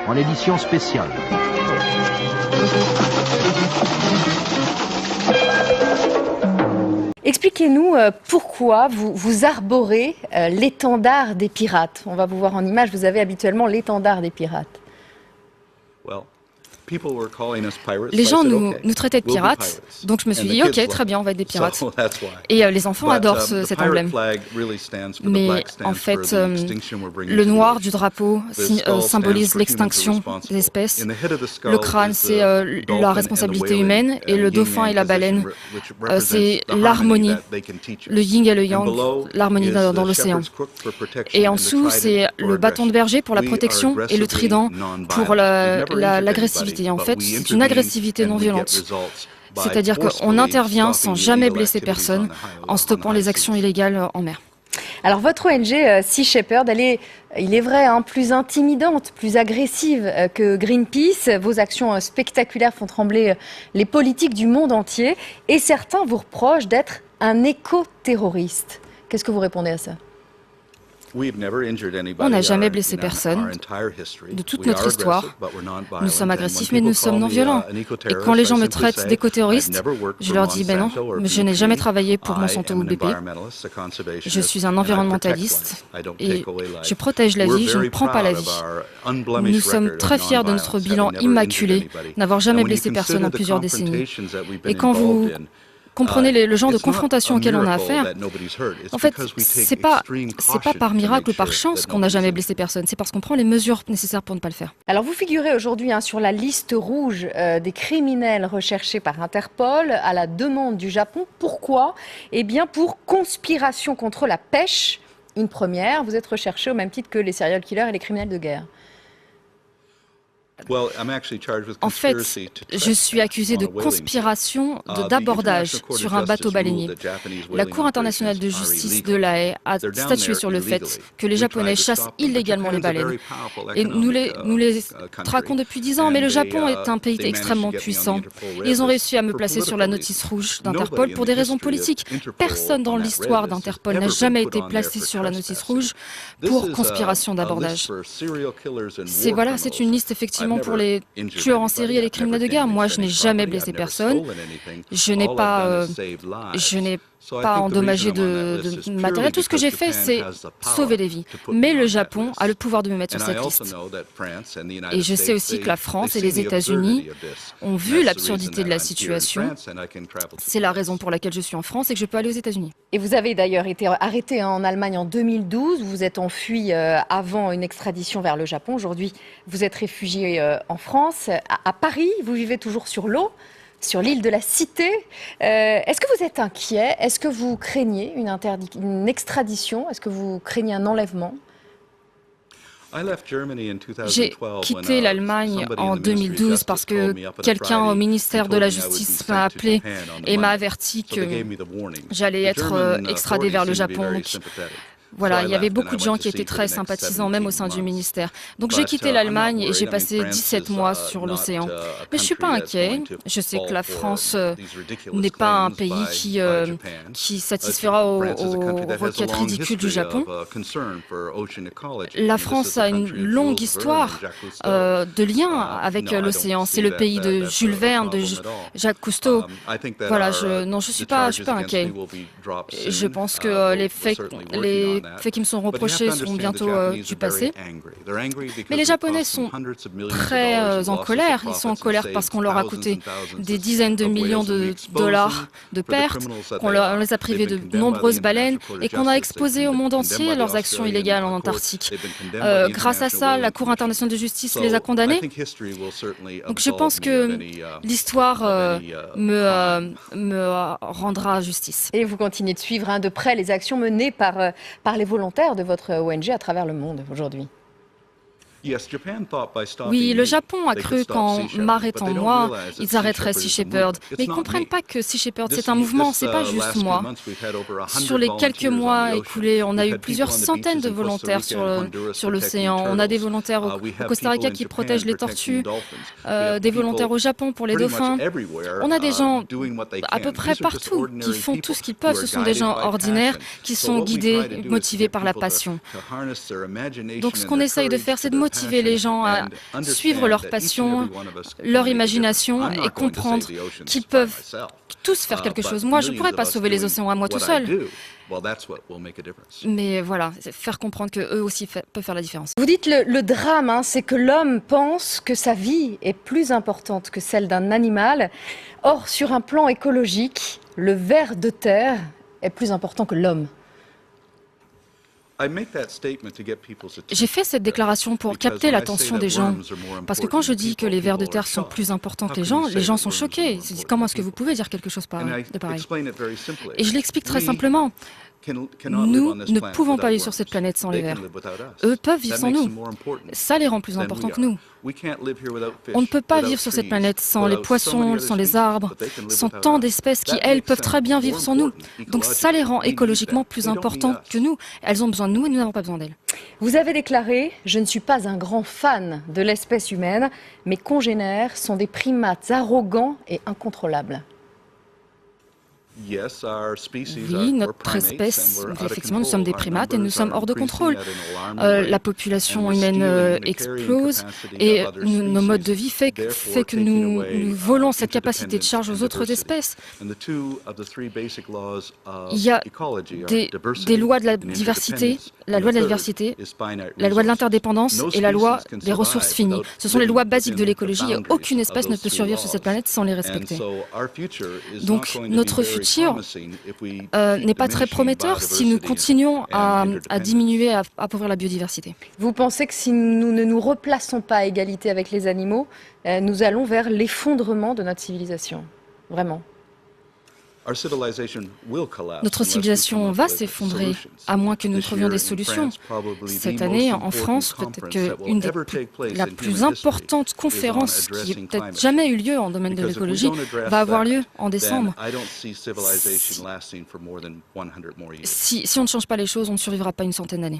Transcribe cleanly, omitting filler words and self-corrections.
en édition spéciale. Expliquez-nous pourquoi vous arborez l'étendard des pirates. On va vous voir en image, vous avez habituellement l'étendard des pirates. Les gens nous traitaient de pirates, donc je me suis dit, ok, très bien, on va être des pirates. Et les enfants adorent cet emblème. Mais en fait, le noir du drapeau symbolise l'extinction des espèces. Le crâne, c'est la responsabilité humaine. Et le dauphin et la baleine, c'est l'harmonie. Le yin et le yang, l'harmonie dans l'océan. Et en dessous, c'est le bâton de berger pour la protection et le trident pour l'agressivité. En fait, c'est une agressivité non violente. C'est-à-dire qu'on intervient sans jamais blesser personne en stoppant les actions illégales en mer. Alors votre ONG Sea Shepherd, elle est, il est vrai, plus intimidante, plus agressive que Greenpeace. Vos actions spectaculaires font trembler les politiques du monde entier et certains vous reprochent d'être un éco-terroriste. Qu'est-ce que vous répondez à ça ? On n'a jamais blessé personne de toute notre histoire. Nous sommes agressifs, mais nous sommes non violents. Et quand les gens me traitent d'éco-terroriste, je leur dis, ben non, je n'ai jamais travaillé pour Monsanto ou BP. Je suis un environnementaliste et je protège la vie, je ne prends pas la vie. Nous sommes très fiers de notre bilan immaculé, n'avoir jamais blessé personne en plusieurs décennies. Et quand vous comprenez le genre de confrontation auquel on a affaire. En fait, c'est pas par miracle ou par chance qu'on n'a jamais blessé personne. C'est parce qu'on prend les mesures nécessaires pour ne pas le faire. Alors vous figurez aujourd'hui sur la liste rouge des criminels recherchés par Interpol à la demande du Japon. Pourquoi ? Eh bien pour conspiration contre la pêche. Une première, vous êtes recherché au même titre que les serial killers et les criminels de guerre. En fait, je suis accusé de conspiration d'abordage sur un bateau balainier. La Cour internationale de justice de La Haye a statué sur le fait que les Japonais chassent illégalement les baleines. Et nous les traquons depuis 10 ans, mais le Japon est un pays extrêmement puissant. Ils ont réussi à me placer sur la notice rouge d'Interpol pour des raisons politiques. Personne dans l'histoire d'Interpol n'a jamais été placé sur la notice rouge pour conspiration d'abordage. C'est une liste effectivement pour les tueurs en série et les criminels de guerre. Moi, je n'ai jamais blessé personne. Je n'ai pas endommagé de matériel. Tout ce que j'ai fait, c'est sauver des vies. Mais le Japon a le pouvoir de me mettre sur cette liste. Et je sais aussi que la France et les États-Unis ont vu l'absurdité de la situation. C'est la raison pour laquelle je suis en France et que je peux aller aux États-Unis. Et vous avez d'ailleurs été arrêté en Allemagne en 2012. Vous êtes enfui avant une extradition vers le Japon. Aujourd'hui, vous êtes réfugié en France. À Paris, vous vivez toujours sur l'eau, sur l'île de la Cité. Est-ce que vous êtes inquiet? Est-ce que vous craignez une extradition? Est-ce que vous craignez un enlèvement? J'ai quitté l'Allemagne en 2012 parce que quelqu'un au ministère de la Justice m'a appelé et m'a averti que j'allais être extradé vers le Japon. Donc, voilà, il y avait beaucoup de gens qui étaient très sympathisants, même au sein du ministère. Donc j'ai quitté l'Allemagne et j'ai passé 17 mois sur l'océan. Mais je ne suis pas inquiet. Je sais que la France n'est pas un pays qui satisfera aux requêtes ridicules du Japon. La France a une longue histoire de liens avec l'océan. C'est le pays de Jules Verne, de Jacques Cousteau. Voilà, je suis pas inquiet. Je pense que les faits qui me sont reprochés seront bientôt du passé. Mais les Japonais sont très en colère. Ils sont en colère parce qu'on leur a coûté des dizaines de millions de dollars de pertes, qu'on les a privés de nombreuses baleines et qu'on a exposé au monde entier leurs actions illégales en Antarctique. Grâce à ça, la Cour internationale de justice les a condamnés. Donc je pense que l'histoire me rendra justice. Et vous continuez de suivre de près les actions menées par les volontaires de votre ONG à travers le monde aujourd'hui. Oui, le Japon a cru qu'en m'arrêtant moi, ils arrêteraient Sea Shepherd. Mais ils ne comprennent pas que Sea Shepherd, c'est un mouvement, c'est pas juste moi. Sur les quelques mois écoulés, on a eu plusieurs centaines de volontaires sur l'océan. On a des volontaires au Costa Rica qui protègent les tortues, des volontaires au Japon pour les dauphins. On a des gens à peu près partout qui font tout ce qu'ils peuvent. Ce sont des gens ordinaires qui sont guidés, motivés par la passion. Donc ce qu'on essaye de faire, c'est de motiver motiver les gens à suivre leur passion, leur imagination et comprendre qu'ils peuvent tous faire quelque chose. Moi, je ne pourrais pas sauver les océans à moi tout seul. Mais voilà, faire comprendre qu'eux aussi peuvent faire la différence. Vous dites le drame, hein, c'est que l'homme pense que sa vie est plus importante que celle d'un animal. Or, sur un plan écologique, le ver de terre est plus important que l'homme. J'ai fait cette déclaration pour capter l'attention des gens. Parce que quand je dis que les vers de terre sont plus importants que les gens sont choqués. Ils se disent, comment est-ce que vous pouvez dire quelque chose de pareil? Et je l'explique très simplement. Nous ne pouvons pas vivre sur cette planète sans les vers. Eux peuvent vivre sans nous. Ça les rend plus importants que nous. On ne peut pas vivre sur cette planète sans les poissons, sans les arbres, sans tant d'espèces qui, elles, peuvent très bien vivre sans nous. Donc ça les rend écologiquement plus importants que nous. Elles ont besoin de nous et nous n'avons pas besoin d'elles. Vous avez déclaré « Je ne suis pas un grand fan de l'espèce humaine. Mes congénères sont des primates arrogants et incontrôlables. » Oui, notre espèce, effectivement, nous sommes des primates et nous sommes hors de contrôle. La population humaine explose et nos modes de vie fait que nous volons cette capacité de charge aux autres espèces. Il y a des lois de la diversité, la loi de la diversité, la loi de l'interdépendance et la loi des ressources finies. Ce sont les lois basiques de l'écologie et aucune espèce ne peut survivre sur cette planète sans les respecter. Donc notre futur n'est pas très prometteur si nous continuons à diminuer, à appauvrir la biodiversité. Vous pensez que si nous ne nous replaçons pas à égalité avec les animaux, nous allons vers l'effondrement de notre civilisation? Vraiment? Notre civilisation va s'effondrer, à moins que nous trouvions des solutions. Cette année, en France, peut-être qu'une la plus importante conférence qui ait peut-être jamais eu lieu en domaine de l'écologie va avoir lieu en décembre. Si on ne change pas les choses, on ne survivra pas une centaine d'années.